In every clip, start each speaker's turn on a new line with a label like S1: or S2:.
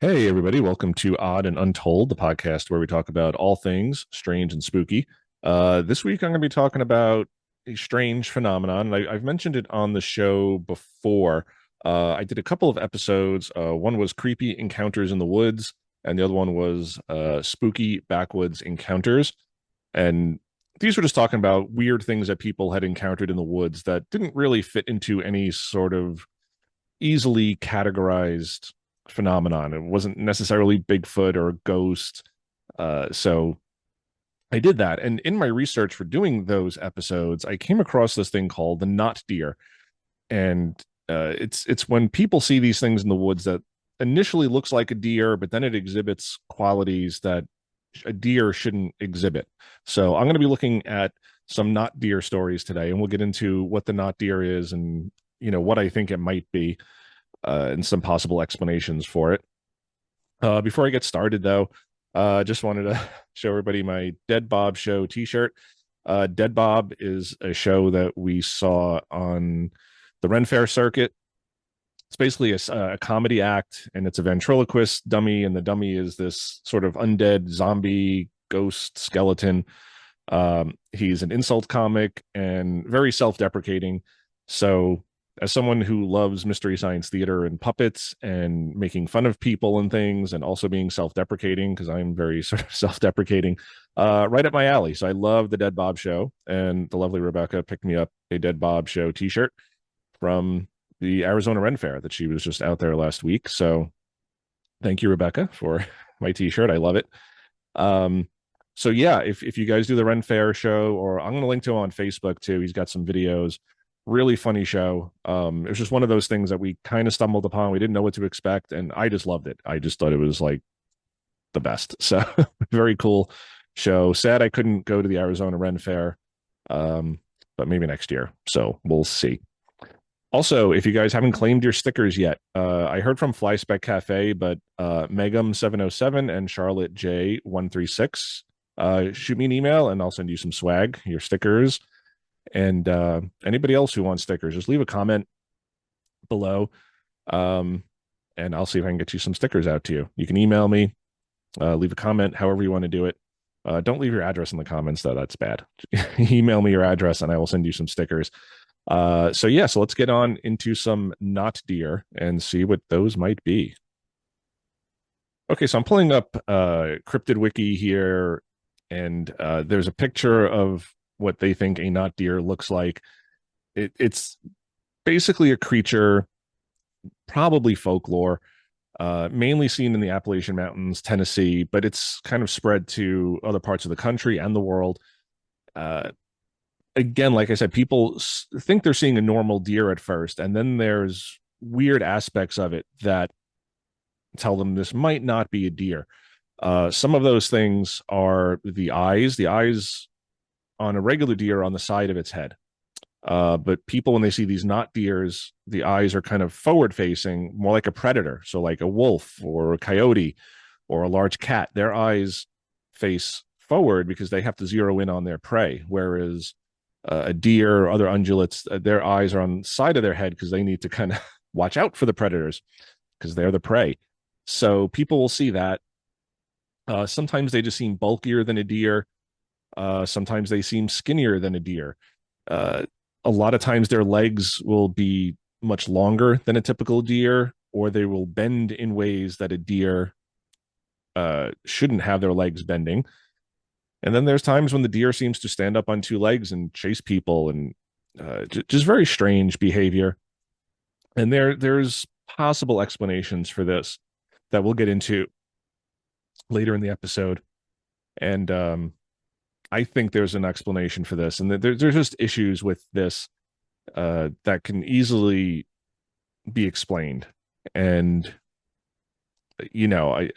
S1: Hey, everybody. Welcome to Odd and Untold, the podcast where we talk about all things strange and spooky. This week, I'm going to be talking about a strange phenomenon. I've mentioned it on the show before. I did a couple of episodes. One was Creepy Encounters in the Woods, and the other one was Spooky Backwoods Encounters. And these were just talking about weird things that people had encountered in the woods that didn't really fit into any sort of easily categorized phenomenon. It wasn't necessarily Bigfoot or a ghost. So I did that. And in my research for doing those episodes, I came across this thing called the not deer. And it's when people see these things in the woods that initially looks like a deer, but then it exhibits qualities that a deer shouldn't exhibit. So I'm going to be looking at some not deer stories today, and we'll get into what the not deer is and what I think it might be, and some possible explanations for it. Before I get started, though, just wanted to show everybody my Dead Bob Show T-shirt. Dead Bob is a show that we saw on the Ren Fair circuit. It's basically a comedy act, and it's a ventriloquist dummy, and the dummy is this sort of undead zombie ghost skeleton. He's an insult comic and very self-deprecating. So as someone who loves Mystery Science Theater and puppets and making fun of people and things, and also being self-deprecating, because I'm very sort of self-deprecating, right up my alley. So I love the Dead Bob Show, and the lovely Rebecca picked me up a Dead Bob Show t-shirt from the Arizona Ren Fair that she was just out there last week. So thank you, Rebecca, for my t-shirt. I love it. So yeah, if you guys do the Ren Fair show, or I'm going to link to him on Facebook too. He's got some videos. Really funny show. It was just one of those things that we kind of stumbled upon. We didn't know what to expect, and I just loved it. I just thought it was like the best. So very cool show. Sad I couldn't go to the Arizona Ren Fair, but maybe next year. So we'll see. Also, if you guys haven't claimed your stickers yet, I heard from Fly Spec Cafe, but Megam 707 and Charlotte J 136, shoot me an email and I'll send you some swag, your stickers. And anybody else who wants stickers, just leave a comment below, and I'll see if I can get you some stickers out to you. You can email me, leave a comment, however you want to do it. Don't leave your address in the comments, though. That's bad. Email me your address and I will send you some stickers. So let's get on into some not deer and see what those might be. Okay, so I'm pulling up Cryptid Wiki here, and there's a picture of what they think a not deer looks like. It's basically a creature, probably folklore, mainly seen in the Appalachian Mountains, Tennessee, but it's kind of spread to other parts of the country and the world. Again, like I said, people think they're seeing a normal deer at first, and then there's weird aspects of it that tell them this might not be a deer. Some of those things are the eyes. The eyes on a regular deer on the side of its head. But people, when they see these not deers, the eyes are kind of forward facing, more like a predator. So like a wolf or a coyote or a large cat, their eyes face forward because they have to zero in on their prey. Whereas a deer or other ungulates, their eyes are on the side of their head because they need to kind of watch out for the predators because they're the prey. So people will see that. Sometimes they just seem bulkier than a deer. Sometimes they seem skinnier than a deer. A lot of times their legs will be much longer than a typical deer, or they will bend in ways that a deer shouldn't have their legs bending. And then there's times when the deer seems to stand up on two legs and chase people, and just very strange behavior. And there's possible explanations for this that we'll get into later in the episode. And I think there's an explanation for this, and there's just issues with this that can easily be explained. And I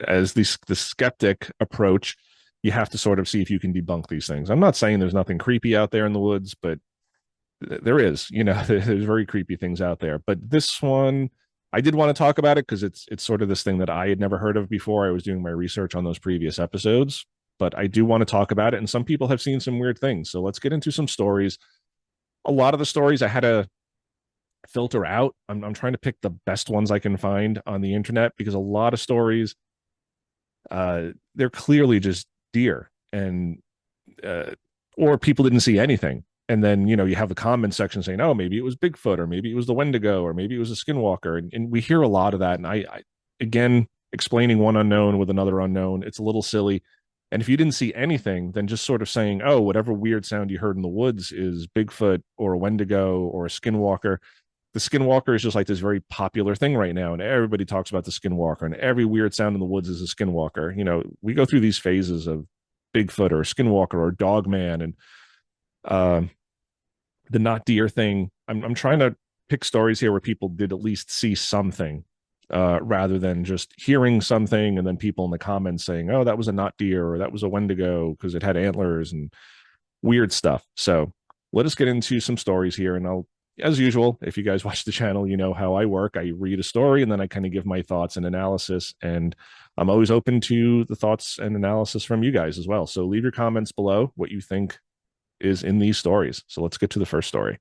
S1: as the skeptic approach, you have to sort of see if you can debunk these things. I'm not saying there's nothing creepy out there in the woods, but there is. There's very creepy things out there. But this one, I did want to talk about it because it's sort of this thing that I had never heard of before. I was doing my research on those previous episodes. But I do want to talk about it, and some people have seen some weird things. So let's get into some stories. A lot of the stories I had to filter out. I'm trying to pick the best ones I can find on the internet because a lot of stories, they're clearly just deer and uh, or people didn't see anything. And then, you have the comment section saying, oh, maybe it was Bigfoot, or maybe it was the Wendigo, or maybe it was a skinwalker. And we hear a lot of that. And again, explaining one unknown with another unknown, it's a little silly. And if you didn't see anything, then just sort of saying, oh, whatever weird sound you heard in the woods is Bigfoot or a Wendigo or a skinwalker. The skinwalker is just like this very popular thing right now. And everybody talks about the skinwalker, and every weird sound in the woods is a skinwalker. We go through these phases of Bigfoot or skinwalker or dogman, and uh, the not deer thing. I'm trying to pick stories here where people did at least see something, rather than just hearing something and then people in the comments saying, oh, that was a not deer or that was a Wendigo because it had antlers and weird stuff. So let us get into some stories here. And I'll, as usual, if you guys watch the channel, you know how I work. I read a story and then I kind of give my thoughts and analysis. And I'm always open to the thoughts and analysis from you guys as well. So leave your comments below what you think is in these stories. So let's get to the first story.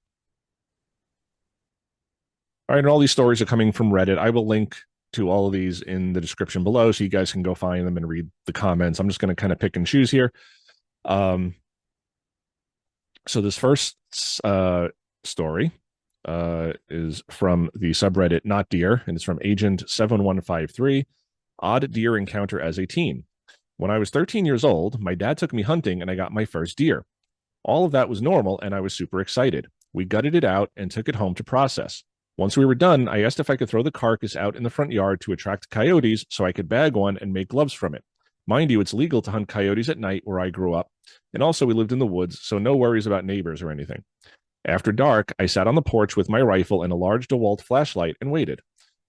S1: All right, and all these stories are coming from Reddit. I will link to all of these in the description below so you guys can go find them and read the comments. I'm just going to kind of pick and choose here. So this first story is from the subreddit Not Deer, and it's from Agent 7153. Odd deer encounter as a teen. When I was 13 years old, my dad took me hunting and I got my first deer. All of that was normal and I was super excited. We gutted it out and took it home to process. Once we were done, I asked if I could throw the carcass out in the front yard to attract coyotes so I could bag one and make gloves from it. Mind you, it's legal to hunt coyotes at night where I grew up, and also we lived in the woods, so no worries about neighbors or anything. After dark, I sat on the porch with my rifle and a large DeWalt flashlight and waited.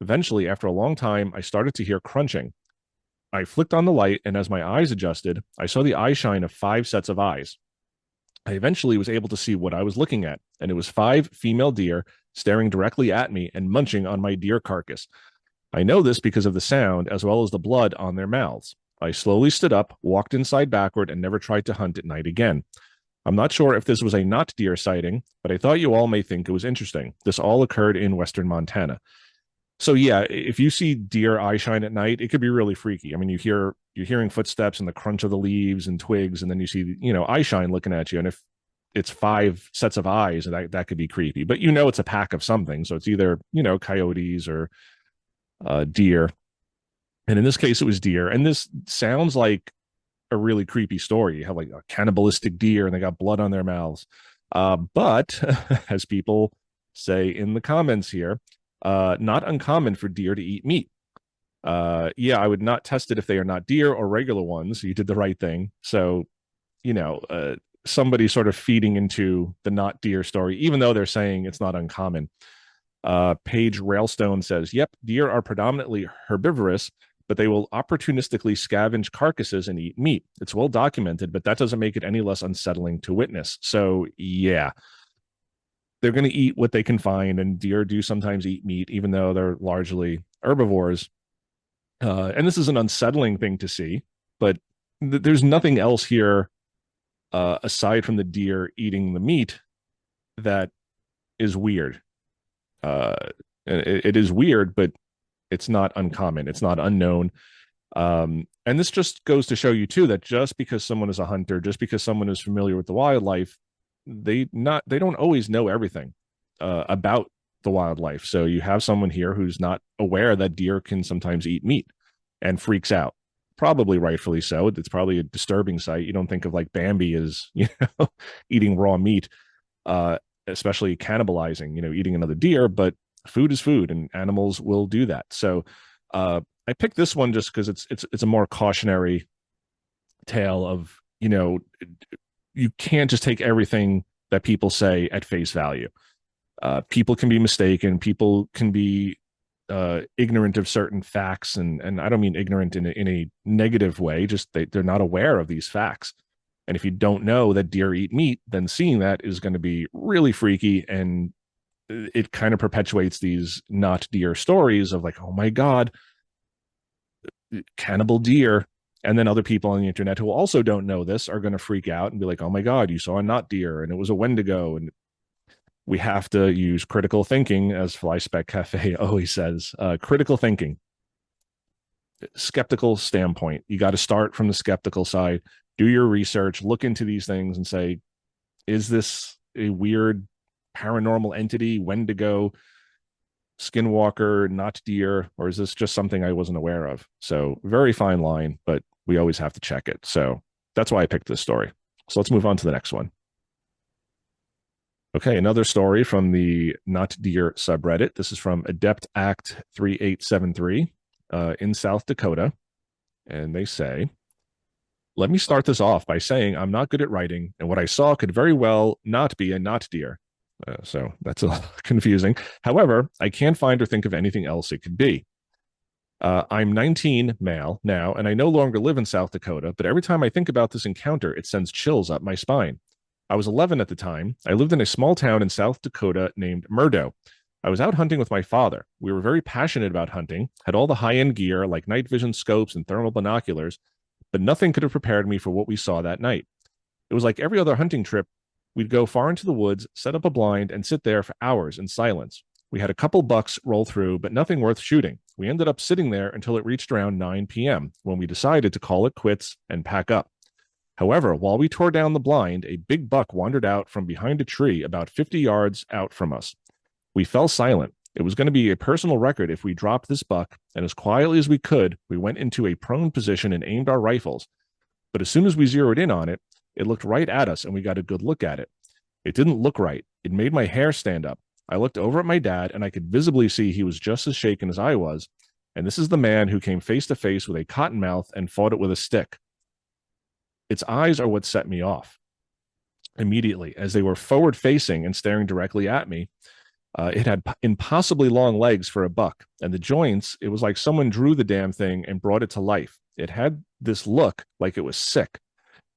S1: Eventually, after a long time, I started to hear crunching. I flicked on the light, and as my eyes adjusted, I saw the eye shine of 5 sets of eyes. I eventually was able to see what I was looking at, and it was 5 female deer staring directly at me and munching on my deer carcass. I know this because of the sound as well as the blood on their mouths. I slowly stood up, walked inside backward, and never tried to hunt at night again. I'm not sure if this was a not deer sighting, but I thought you all may think it was interesting. This all occurred in western Montana. So yeah, if you see deer eye shine at night, it could be really freaky. I mean, you're hearing footsteps and the crunch of the leaves and twigs, and then you see, eye shine looking at you. And if it's 5 sets of eyes, that could be creepy. But it's a pack of something, so it's either coyotes or deer. And in this case, it was deer. And this sounds like a really creepy story. You have like a cannibalistic deer, and they got blood on their mouths. But as people say in the comments here, not uncommon for deer to eat meat. Yeah, I would not test it if they are not deer or regular ones. You did the right thing. So, somebody sort of feeding into the not deer story, even though they're saying it's not uncommon. Paige Railstone says, yep, deer are predominantly herbivorous, but they will opportunistically scavenge carcasses and eat meat. It's well documented, but that doesn't make it any less unsettling to witness. So, yeah, they're going to eat what they can find, and deer do sometimes eat meat, even though they're largely herbivores. And this is an unsettling thing to see, but there's nothing else here aside from the deer eating the meat that is weird. It is weird, but it's not uncommon. It's not unknown. And this just goes to show you too that just because someone is a hunter, just because someone is familiar with the wildlife, they don't always know everything about the wildlife. So you have someone here who's not aware that deer can sometimes eat meat and freaks out. Probably rightfully so. It's probably a disturbing sight. You don't think of like Bambi as eating raw meat, especially cannibalizing, eating another deer, but food is food and animals will do that. So I picked this one just because it's a more cautionary tale of, you can't just take everything that people say at face value. People can be mistaken. People can be ignorant of certain facts, and I don't mean ignorant in a negative way. Just they're not aware of these facts. And if you don't know that deer eat meat, then seeing that is going to be really freaky, and it kind of perpetuates these not deer stories of like, oh my God, cannibal deer. And then other people on the internet who also don't know this are going to freak out and be like, oh my God, you saw a not deer and it was a Wendigo. And We have to use critical thinking, as Fly Spec Cafe always says. Critical thinking, skeptical standpoint. You got to start from the skeptical side, do your research, look into these things and say, is this a weird paranormal entity, Wendigo, skinwalker, not deer, or is this just something I wasn't aware of? So very fine line, but we always have to check it. So that's why I picked this story. So let's move on to the next one. Okay, another story from the Not Deer subreddit. This is from Adept Act 3873 in South Dakota. And they say, let me start this off by saying I'm not good at writing, and what I saw could very well not be a not deer. So that's a little confusing. However, I can't find or think of anything else it could be. I'm 19, male, now, and I no longer live in South Dakota, but every time I think about this encounter, it sends chills up my spine. I was 11 at the time. I lived in a small town in South Dakota named Murdo. I was out hunting with my father. We were very passionate about hunting, had all the high-end gear like night vision scopes and thermal binoculars, but nothing could have prepared me for what we saw that night. It was like every other hunting trip. We'd go far into the woods, set up a blind, and sit there for hours in silence. We had a couple bucks roll through, but nothing worth shooting. We ended up sitting there until it reached around 9 p.m., when we decided to call it quits and pack up. However, while we tore down the blind, a big buck wandered out from behind a tree about 50 yards out from us. We fell silent. It was going to be a personal record if we dropped this buck, and as quietly as we could, we went into a prone position and aimed our rifles. But as soon as we zeroed in on it, it looked right at us and we got a good look at it. It didn't look right. It made my hair stand up. I looked over at my dad and I could visibly see he was just as shaken as I was. And this is the man who came face to face with a cottonmouth and fought it with a stick. Its eyes are what set me off. Immediately, as they were forward facing and staring directly at me, it had impossibly long legs for a buck, and the joints, it was like someone drew the damn thing and brought it to life. It had this look like it was sick.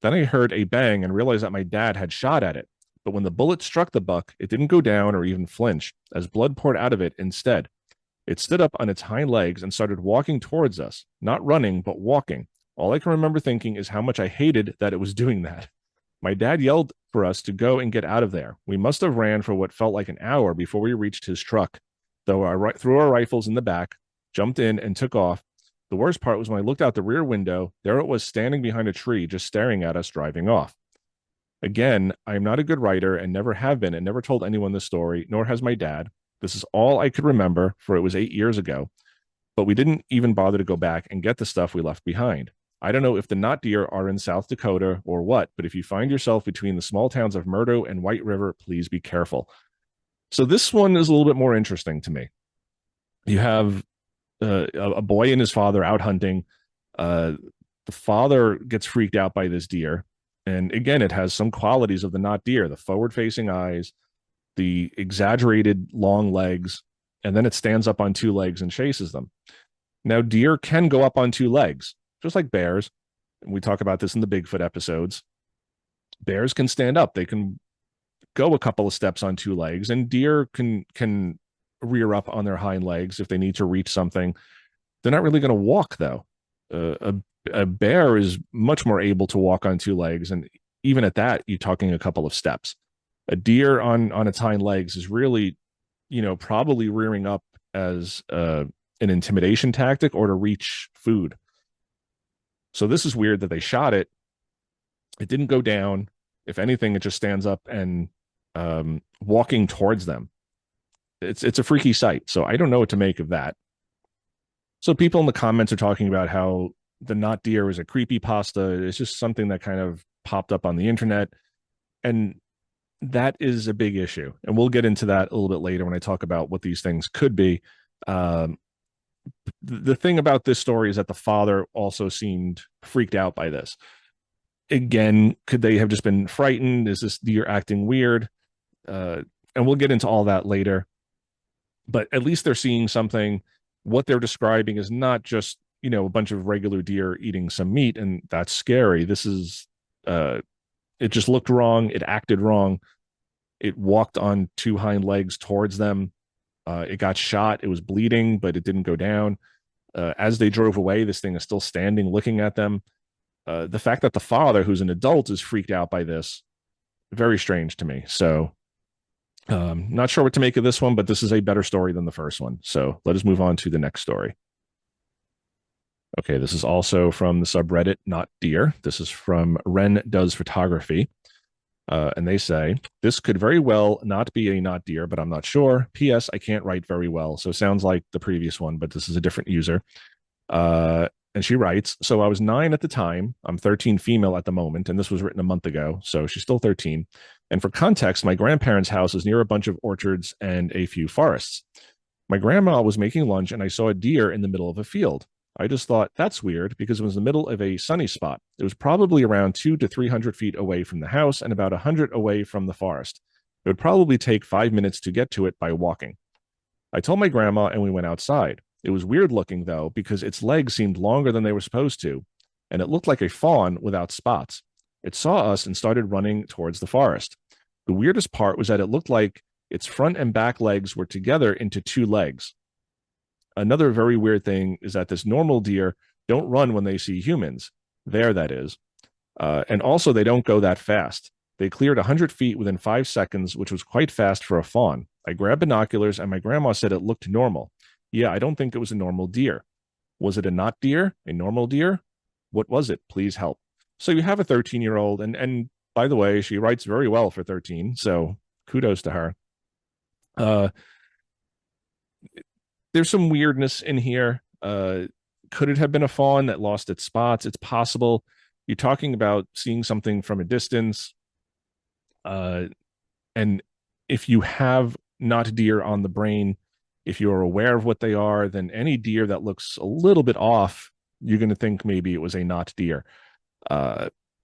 S1: Then I heard a bang and realized that my dad had shot at it. But when the bullet struck the buck, it didn't go down or even flinch, as blood poured out of it instead. It stood up on its hind legs and started walking towards us, not running, but walking. All I can remember thinking is how much I hated that it was doing that. My dad yelled for us to go and get out of there. We must have ran for what felt like an hour before we reached his truck. Though I threw our rifles in the back, jumped in, and took off. The worst part was when I looked out the rear window, there it was standing behind a tree, just staring at us driving off. Again, I am not a good writer and never have been and never told anyone this story, nor has my dad. This is all I could remember, for it was 8 years ago. But we didn't even bother to go back and get the stuff we left behind. I don't know if the not deer are in South Dakota or what, but if you find yourself between the small towns of Murdo and White River, please be careful. So this one is a little bit more interesting to me. You have a boy and his father out hunting. The father gets freaked out by this deer. And again, it has some qualities of the not deer, the forward-facing eyes, the exaggerated long legs, and then it stands up on two legs and chases them. Now, deer can go up on two legs, just like bears. And we talk about this in the Bigfoot episodes. Bears can stand up. They can go a couple of steps on two legs, and deer can rear up on their hind legs if they need to reach something. They're not really going to walk, though. A bear is much more able to walk on two legs, and even at that, you're talking a couple of steps. A deer on its hind legs is really, probably rearing up as an intimidation tactic or to reach food. So this is weird that they shot it. It didn't go down. If anything, it just stands up and walking towards them. It's a freaky sight. So I don't know what to make of that. So people in the comments are talking about how the not deer is a creepypasta. It's just something that kind of popped up on the internet. And that is a big issue. And we'll get into that a little bit later when I talk about what these things could be. The thing about this story is that the father also seemed freaked out by this. Again, could they have just been frightened? Is this deer acting weird? And we'll get into all that later. But at least they're seeing something. What they're describing is not just, a bunch of regular deer eating some meat, and that's scary. This is, it just looked wrong. It acted wrong. It walked on two hind legs towards them. It got shot. It was bleeding, but it didn't go down. As they drove away, this thing is still standing, looking at them. The fact that the father, who's an adult, is freaked out by this, very strange to me. So Not sure what to make of this one, but this is a better story than the first one. So let us move on to the next story. Okay, this is also from the subreddit Not Deer. This is from Ren Does Photography. And they say, this could very well not be a not deer, but I'm not sure. P.S. I can't write very well. So it sounds like the previous one, but this is a different user. And she writes, so I was 9 at the time. I'm 13 female at the moment. And this was written a month ago. So she's still 13. And for context, my grandparents' house is near a bunch of orchards and a few forests. My grandma was making lunch and I saw a deer in the middle of a field. I just thought that's weird because it was in the middle of a sunny spot. It was probably around 200 to 300 feet away from the house and about 100 away from the forest. It would probably take 5 minutes to get to it by walking. I told my grandma and we went outside. It was weird looking though, because its legs seemed longer than they were supposed to, and it looked like a fawn without spots. It saw us and started running towards the forest. The weirdest part was that it looked like its front and back legs were together into 2 legs. Another very weird thing is that this normal deer don't run when they see humans. There, that is. And also, they don't go that fast. They cleared 100 feet within 5 seconds, which was quite fast for a fawn. I grabbed binoculars, and my grandma said it looked normal. Yeah, I don't think it was a normal deer. Was it a not deer? A normal deer? What was it? Please help. So you have a 13-year-old, and by the way, she writes very well for 13, so kudos to her. There's some weirdness in here. Could it have been a fawn that lost its spots? It's possible. You're talking about seeing something from a distance. And if you have not deer on the brain, if you're aware of what they are, then any deer that looks a little bit off, you're going to think maybe it was a not deer.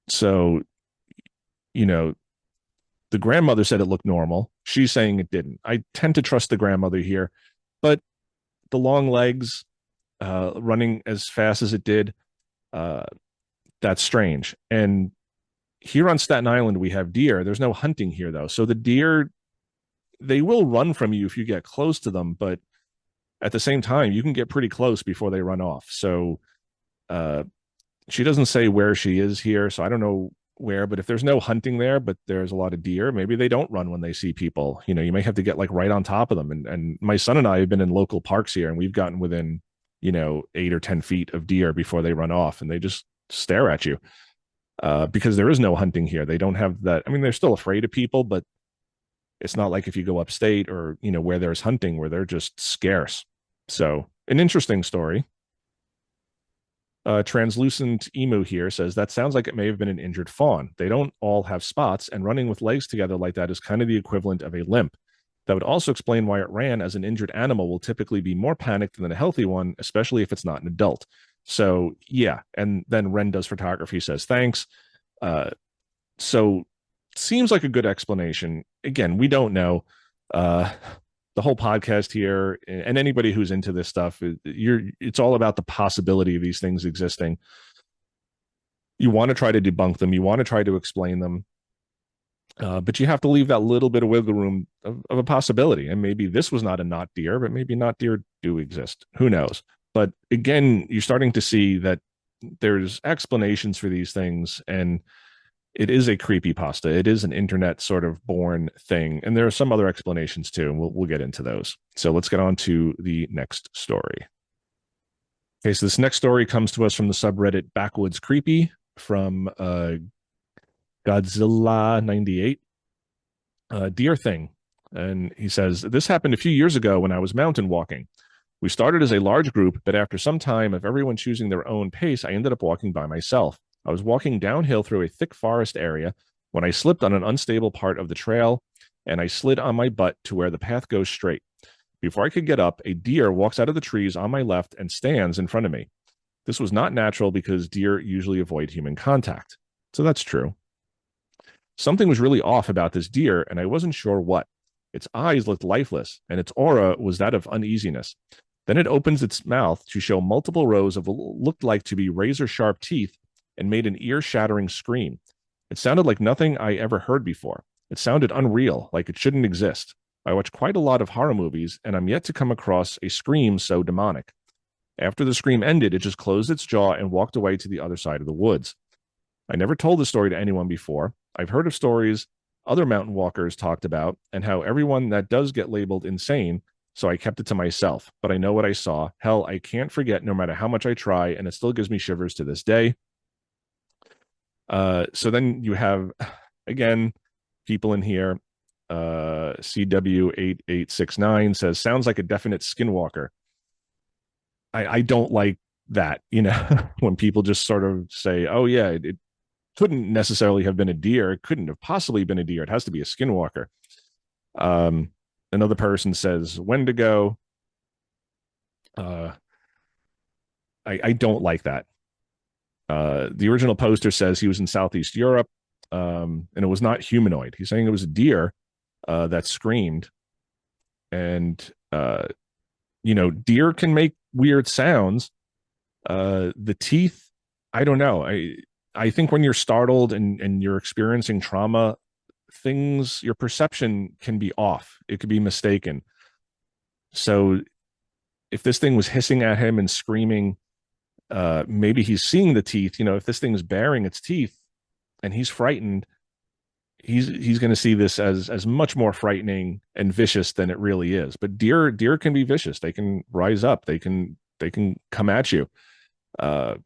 S1: So, you know, the grandmother said it looked normal. She's saying it didn't. I tend to trust the grandmother here, but the long legs, running as fast as it did, that's strange. And here on Staten Island, we have deer. There's no hunting here, though. So the deer, they will run from you if you get close to them, but at the same time, you can get pretty close before they run off. So she doesn't say where she is here, so I don't know where, but if there's no hunting there, but there's a lot of deer, maybe they don't run when they see people. You know, you may have to get like right on top of them. And my son and I have been in local parks here, and we've gotten within, 8 or 10 feet of deer before they run off, and they just stare at you because there is no hunting here. They don't have that. I mean, they're still afraid of people, but it's not like if you go upstate or, where there's hunting where they're just scarce. So an interesting story. Translucent Emu here says that sounds like it may have been an injured fawn. They don't all have spots, and running with legs together like that is kind of the equivalent of a limp. That would also explain why it ran, as an injured animal will typically be more panicked than a healthy one, especially if it's not an adult. So yeah, and then Ren Does Photography says thanks. So seems like a good explanation. Again, we don't know. The whole podcast here, and anybody who's into this stuff, it's all about the possibility of these things existing. You want to try to debunk them, you want to try to explain them, but you have to leave that little bit of wiggle room of a possibility. And maybe this was not a not deer, but maybe not deer do exist. Who knows? But again, you're starting to see that there's explanations for these things, and it is a creepypasta. It is an internet sort of born thing. And there are some other explanations too, and we'll get into those. So let's get on to the next story. Okay, so this next story comes to us from the subreddit Backwoods Creepy from Godzilla98. Dear Thing. And he says, this happened a few years ago when I was mountain walking. We started as a large group, but after some time of everyone choosing their own pace, I ended up walking by myself. I was walking downhill through a thick forest area when I slipped on an unstable part of the trail, and I slid on my butt to where the path goes straight. Before I could get up, a deer walks out of the trees on my left and stands in front of me. This was not natural because deer usually avoid human contact. So that's true. Something was really off about this deer, and I wasn't sure what. Its eyes looked lifeless, and its aura was that of uneasiness. Then it opens its mouth to show multiple rows of what looked like to be razor-sharp teeth and made an ear-shattering scream. It sounded like nothing I ever heard before. It sounded unreal, like it shouldn't exist. I watch quite a lot of horror movies, and I'm yet to come across a scream so demonic. After the scream ended, it just closed its jaw and walked away to the other side of the woods. I never told the story to anyone before. I've heard of stories other mountain walkers talked about, and how everyone that does get labeled insane. So I kept it to myself, but I know what I saw. Hell, I can't forget no matter how much I try, and it still gives me shivers to this day. So then you have, again, people in here. CW8869 says, sounds like a definite skinwalker. I don't like that, when people just sort of say, oh, yeah, it couldn't necessarily have been a deer. It couldn't have possibly been a deer. It has to be a skinwalker. Another person says Wendigo. I don't like that. The original poster says he was in Southeast Europe, and it was not humanoid. He's saying it was a deer that screamed. And, deer can make weird sounds. The teeth, I don't know. I think when you're startled and you're experiencing trauma, your perception can be off. It could be mistaken. So if this thing was hissing at him and screaming, maybe he's seeing the teeth. If this thing's baring its teeth and he's frightened, he's going to see this as much more frightening and vicious than it really is. But deer can be vicious. They can rise up. They can come at you. They're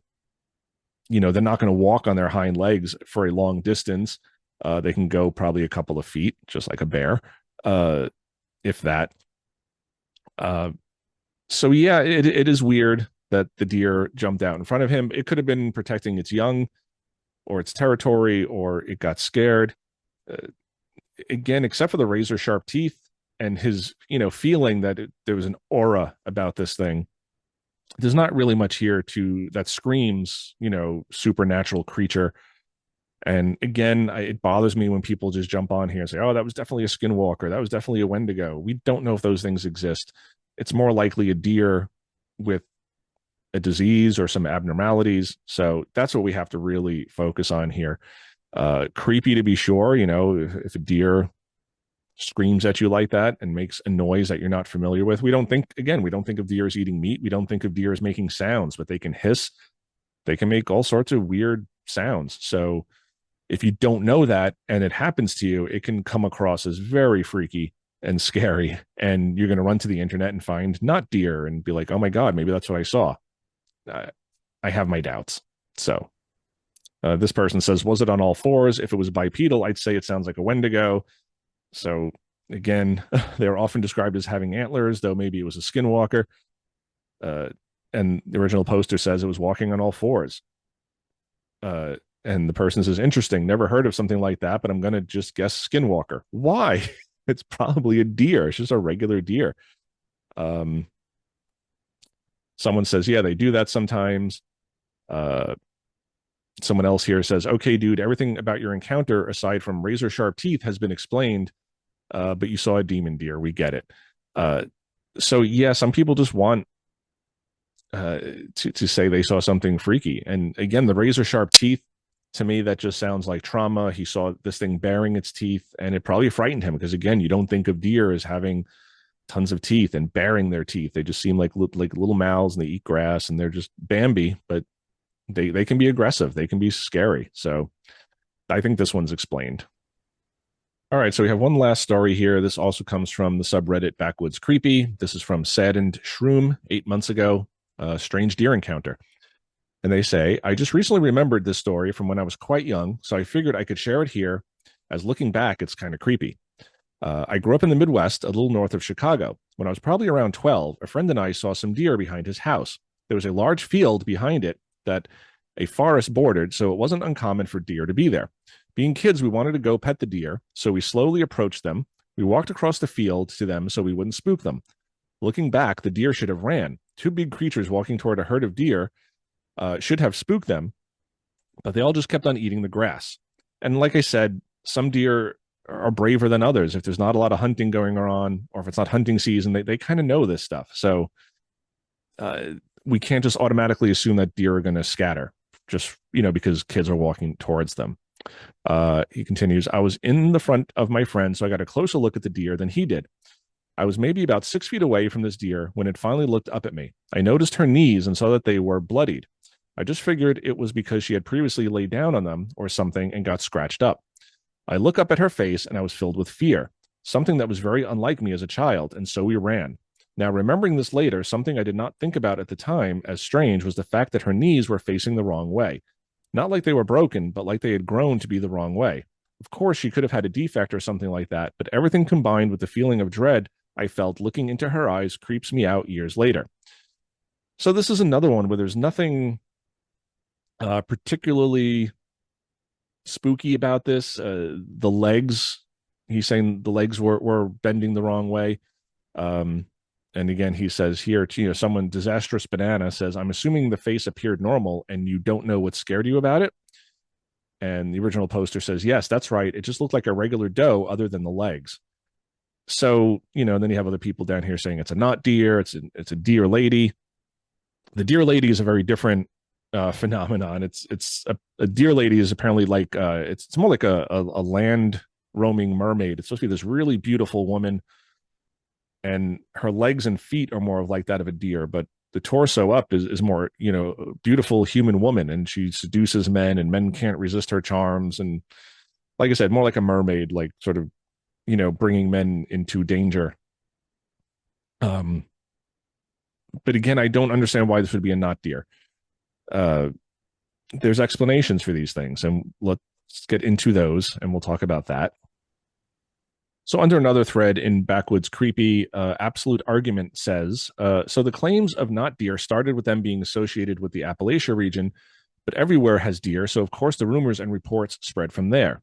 S1: not going to walk on their hind legs for a long distance. They can go probably a couple of feet, just like a bear, if that. So yeah, it is weird that the deer jumped out in front of him. It could have been protecting its young or its territory, or it got scared. Again, except for the razor sharp teeth and his, feeling that there was an aura about this thing, there's not really much here that screams, supernatural creature. And again, it bothers me when people just jump on here and say, oh, that was definitely a skinwalker. That was definitely a Wendigo. We don't know if those things exist. It's more likely a deer with a disease or some abnormalities. So that's what we have to really focus on here. Creepy to be sure, if a deer screams at you like that and makes a noise that you're not familiar with. We don't think of deers eating meat. We don't think of deers making sounds, but they can hiss. They can make all sorts of weird sounds. So if you don't know that and it happens to you, it can come across as very freaky and scary. And you're going to run to the internet and find not deer and be like, oh my God, maybe that's what I saw. I have my doubts. So this person says, was it on all fours? If it was bipedal, I'd say it sounds like a Wendigo. So again, they're often described as having antlers, though maybe it was a skinwalker. And the original poster says it was walking on all fours. And the person says, interesting, never heard of something like that, but I'm going to just guess skinwalker. Why? It's probably a deer. It's just a regular deer. Someone says, yeah, they do that sometimes. Someone else here says, okay, dude, everything about your encounter, aside from razor sharp teeth, has been explained, but you saw a demon deer. We get it. So yeah, some people just want to say they saw something freaky. And again, the razor sharp teeth, to me, that just sounds like trauma. He saw this thing baring its teeth, and it probably frightened him because, again, you don't think of deer as having tons of teeth and baring their teeth. They just seem like little mouths, and they eat grass, and they're just Bambi, but they can be aggressive. They can be scary. So I think this one's explained. All right, so we have one last story here. This also comes from the subreddit Backwoods Creepy. This is from Saddened Shroom 8 months ago, strange deer encounter. And they say, I just recently remembered this story from when I was quite young, so I figured I could share it here, as looking back, it's kind of creepy. I grew up in the Midwest, a little north of Chicago. When I was probably around 12, a friend and I saw some deer behind his house. There was a large field behind it that a forest bordered, so it wasn't uncommon for deer to be there. Being kids, we wanted to go pet the deer, so we slowly approached them. We walked across the field to them so we wouldn't spook them. Looking back, the deer should have ran. Two big creatures walking toward a herd of deer should have spooked them, but they all just kept on eating the grass. And like I said, some deer are braver than others. If there's not a lot of hunting going on, or if it's not hunting season, they kind of know this stuff. So we can't just automatically assume that deer are going to scatter just, because kids are walking towards them. He continues, I was in the front of my friend, so I got a closer look at the deer than he did. I was maybe about 6 feet away from this deer when it finally looked up at me. I noticed her knees and saw that they were bloodied. I just figured it was because she had previously laid down on them or something and got scratched up. I look up at her face and I was filled with fear, something that was very unlike me as a child, and so we ran. Now, remembering this later, something I did not think about at the time as strange was the fact that her knees were facing the wrong way. Not like they were broken, but like they had grown to be the wrong way. Of course, she could have had a defect or something like that, but everything combined with the feeling of dread I felt looking into her eyes creeps me out years later. So this is another one where there's nothing particularly spooky about this. The legs, he's saying the legs were bending the wrong way. Um, and again, he says here, someone disastrous banana says, I'm assuming the face appeared normal and you don't know what scared you about it. And the original poster says, yes, that's right. It just looked like a regular doe other than the legs. So, then you have other people down here saying it's a not deer, it's a deer lady. The deer lady is a very different phenomenon. It's a deer lady is apparently like it's more like a land roaming mermaid. It's supposed to be this really beautiful woman, and her legs and feet are more of like that of a deer, but the torso up is more, beautiful human woman, and she seduces men, and men can't resist her charms. And like I said, more like a mermaid, like sort of, bringing men into danger. But again, I don't understand why this would be a not deer. Uh, there's explanations for these things, and let's get into those, and we'll talk about that. So, under another thread in Backwoods Creepy, Absolute Argument says, so the claims of not deer started with them being associated with the Appalachia region, but everywhere has deer. So, of course, the rumors and reports spread from there.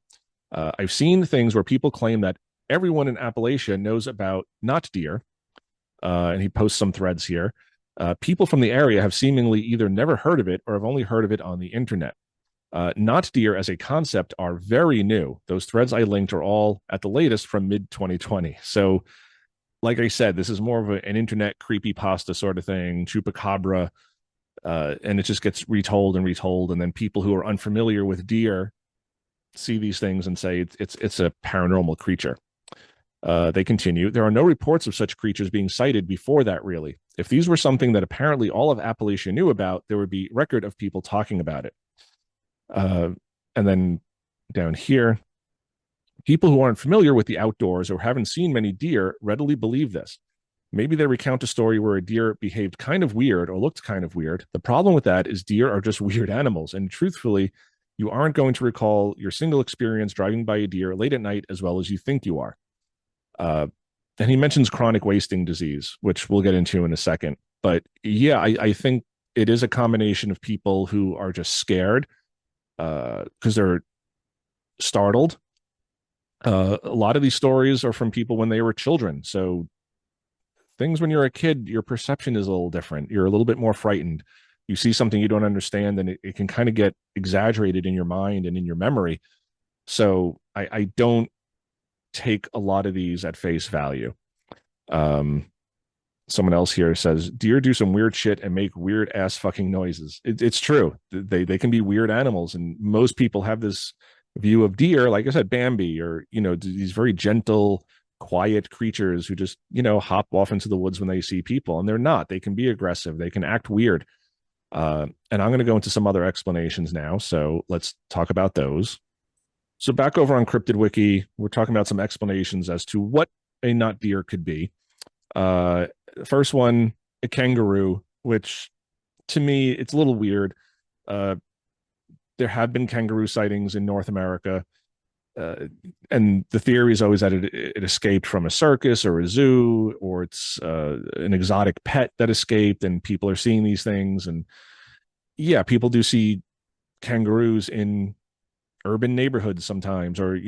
S1: I've seen things where people claim that everyone in Appalachia knows about not deer. And he posts some threads here. People from the area have seemingly either never heard of it or have only heard of it on the internet. Not deer as a concept are very new. Those threads I linked are all at the latest from mid 2020. So, like I said, this is more of an internet creepy pasta sort of thing, chupacabra, and it just gets retold and retold. And then people who are unfamiliar with deer see these things and say it's a paranormal creature. They continue. There are no reports of such creatures being sighted before that, really. If these were something that apparently all of Appalachia knew about, there would be record of people talking about it. And then down here, people who aren't familiar with the outdoors or haven't seen many deer readily believe this. Maybe they recount a story where a deer behaved kind of weird or looked kind of weird. The problem with that is deer are just weird animals. And truthfully, you aren't going to recall your single experience driving by a deer late at night as well as you think you are. And he mentions chronic wasting disease, which we'll get into in a second. But yeah, I think it is a combination of people who are just scared because they're startled. A lot of these stories are from people when they were children. So things when you're a kid, your perception is a little different. You're a little bit more frightened. You see something you don't understand, and it can kind of get exaggerated in your mind and in your memory. So I don't take a lot of these at face value. Someone else here says deer do some weird shit and make weird ass fucking noises. It's true. They can be weird animals, and most people have this view of deer, like I said, Bambi, or these very gentle, quiet creatures who just hop off into the woods when they see people, and they're not. They can be aggressive. They can act weird. And I'm going to go into some other explanations now. So let's talk about those. So back over on Cryptid Wiki, we're talking about some explanations as to what a not deer could be. First one, a kangaroo, which to me, it's a little weird. There have been kangaroo sightings in North America. And the theory is always that it escaped from a circus or a zoo, or it's an exotic pet that escaped, and people are seeing these things. And yeah, people do see kangaroos in urban neighborhoods sometimes, or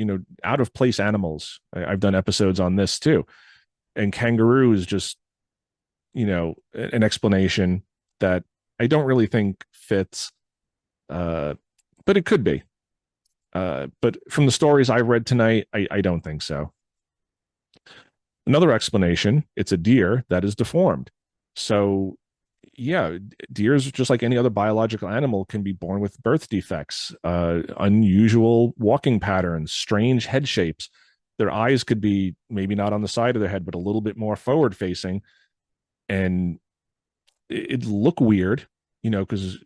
S1: out of place animals. I've done episodes on this too, and kangaroo is just an explanation that I don't really think fits, but it could be. But from the stories I've read tonight, I don't think so. Another explanation, it's a deer that is deformed. So yeah, deers, just like any other biological animal, can be born with birth defects, unusual walking patterns, strange head shapes. Their eyes could be maybe not on the side of their head, but a little bit more forward facing. And it'd look weird, because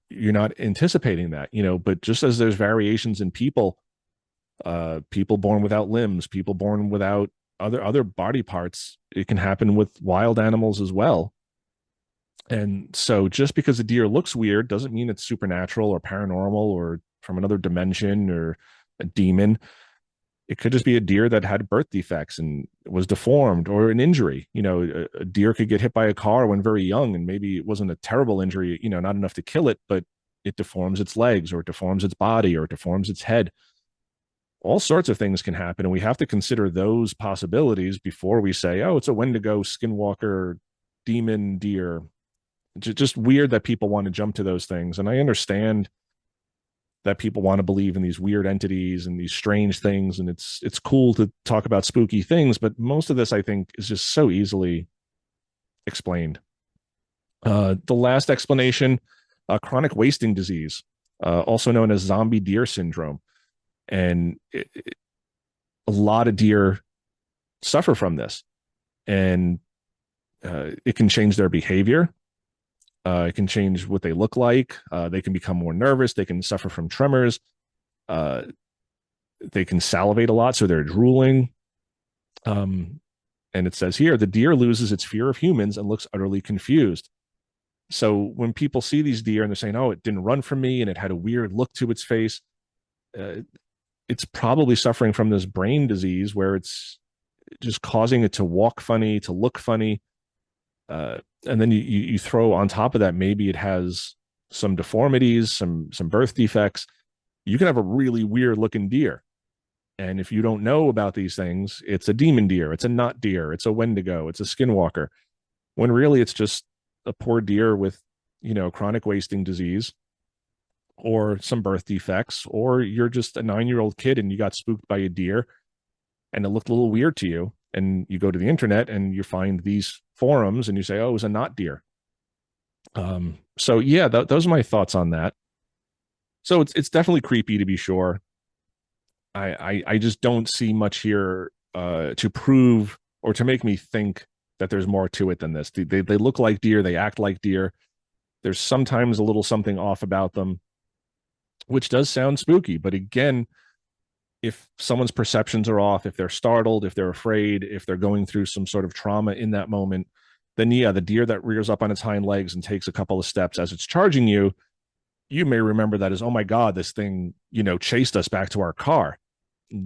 S1: you're not anticipating that, but just as there's variations in people, People born without limbs, people born without other body parts. It can happen with wild animals as well. And so just because a deer looks weird doesn't mean it's supernatural or paranormal or from another dimension or a demon. It could just be a deer that had birth defects and was deformed or an injury. A deer could get hit by a car when very young, and maybe it wasn't a terrible injury, not enough to kill it, but it deforms its legs or it deforms its body or it deforms its head. All sorts of things can happen, and we have to consider those possibilities before we say, oh, it's a Wendigo, skinwalker, demon, deer. Just weird that people want to jump to those things. And I understand that people want to believe in these weird entities and these strange things, and it's cool to talk about spooky things, but most of this, I think, is just so easily explained. The last explanation, chronic wasting disease, also known as zombie deer syndrome. And a lot of deer suffer from this, and it can change their behavior. It can change what they look like. They can become more nervous. They can suffer from tremors. They can salivate a lot, so they're drooling. And it says here, the deer loses its fear of humans and looks utterly confused. So when people see these deer and they're saying, oh, it didn't run from me and it had a weird look to its face, it's probably suffering from this brain disease where it's just causing it to walk funny, to look funny. And then you throw on top of that, maybe it has some deformities, some birth defects. You can have a really weird looking deer. And if you don't know about these things, it's a demon deer, it's a not deer, it's a Wendigo, it's a skinwalker, when really it's just a poor deer with, chronic wasting disease or some birth defects, or you're just a 9-year-old kid and you got spooked by a deer and it looked a little weird to you. And you go to the internet and you find these forums and you say, oh, it was a not deer. So yeah, those are my thoughts on that. So it's definitely creepy, to be sure. I just don't see much here to prove or to make me think that there's more to it than this. They look like deer, they act like deer. There's sometimes a little something off about them, which does sound spooky. But again, if someone's perceptions are off, if they're startled, if they're afraid, if they're going through some sort of trauma in that moment, then yeah, the deer that rears up on its hind legs and takes a couple of steps as it's charging you, you may remember that as, oh my God, this thing, chased us back to our car.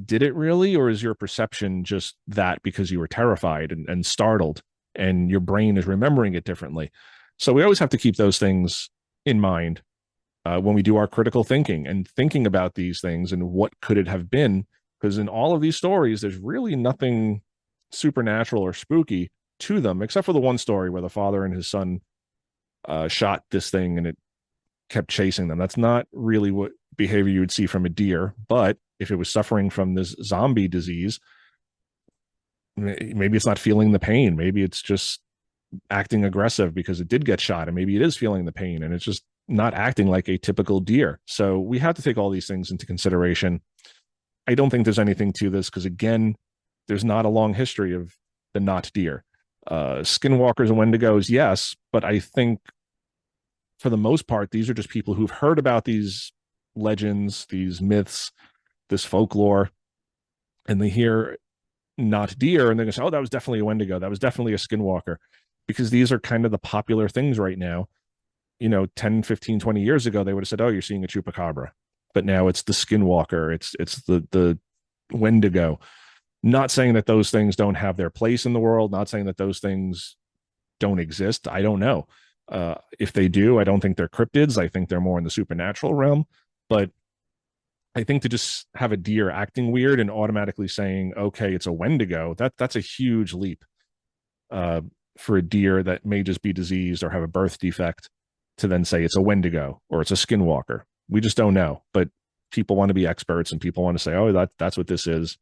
S1: Did it really? Or is your perception just that because you were terrified and startled and your brain is remembering it differently? So we always have to keep those things in mind when we do our critical thinking and thinking about these things and what could it have been. Because in all of these stories, there's really nothing supernatural or spooky to them, except for the one story where the father and his son shot this thing and it kept chasing them. That's not really what behavior you would see from a deer. But if it was suffering from this zombie disease, maybe it's not feeling the pain. Maybe it's just acting aggressive because it did get shot, and maybe it is feeling the pain and it's just not acting like a typical deer. So we have to take all these things into consideration. I don't think there's anything to this because, again, there's not a long history of the not deer. Skinwalkers and Wendigos, yes, but I think for the most part, these are just people who've heard about these legends, these myths, this folklore, and they hear not deer and they're going to say, oh, that was definitely a Wendigo. That was definitely a skinwalker, because these are kind of the popular things right now. 10, 15, 20 years ago, they would have said, oh, you're seeing a chupacabra. But now it's the skinwalker. It's the Wendigo. Not saying that those things don't have their place in the world. Not saying that those things don't exist. I don't know. If they do, I don't think they're cryptids. I think they're more in the supernatural realm. But I think to just have a deer acting weird and automatically saying, okay, it's a Wendigo, that's a huge leap for a deer that may just be diseased or have a birth defect, to then say it's a Wendigo or it's a skinwalker. We just don't know. But people want to be experts and people want to say, oh, that's what this is.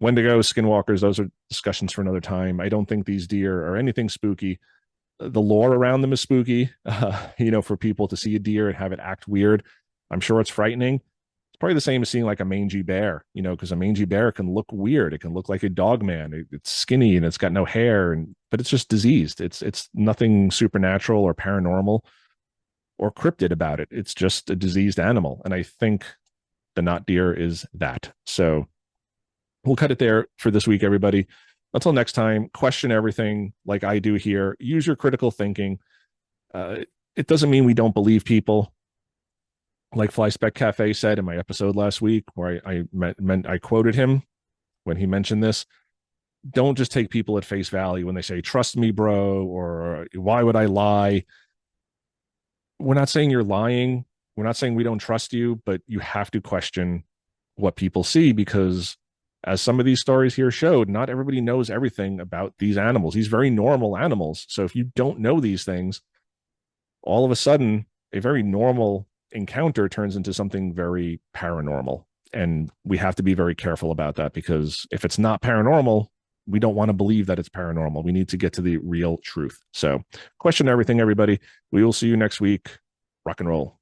S1: Wendigos, skinwalkers, those are discussions for another time. I don't think these deer are anything spooky. The lore around them is spooky. For people to see a deer and have it act weird, I'm sure it's frightening. It's probably the same as seeing like a mangy bear, because a mangy bear can look weird. It can look like a dog man. It's skinny and it's got no hair, but it's just diseased. It's nothing supernatural or paranormal or cryptid about it. It's just a diseased animal. And I think The not deer is that. So we'll cut it there for this week, everybody. Until next time, question everything like I do here. Use your critical thinking. It doesn't mean we don't believe people. Like Fly Spec Cafe said in my episode last week, where I quoted him when he mentioned this. Don't just take people at face value when they say, trust me, bro, or why would I lie? We're not saying you're lying. We're not saying we don't trust you, but you have to question what people see, because as some of these stories here showed, not everybody knows everything about these animals, these very normal animals. So if you don't know these things, all of a sudden, a very normal encounter turns into something very paranormal. And we have to be very careful about that, because if it's not paranormal, we don't want to believe that it's paranormal. We need to get to the real truth. So question everything, everybody. We will see you next week. Rock and roll.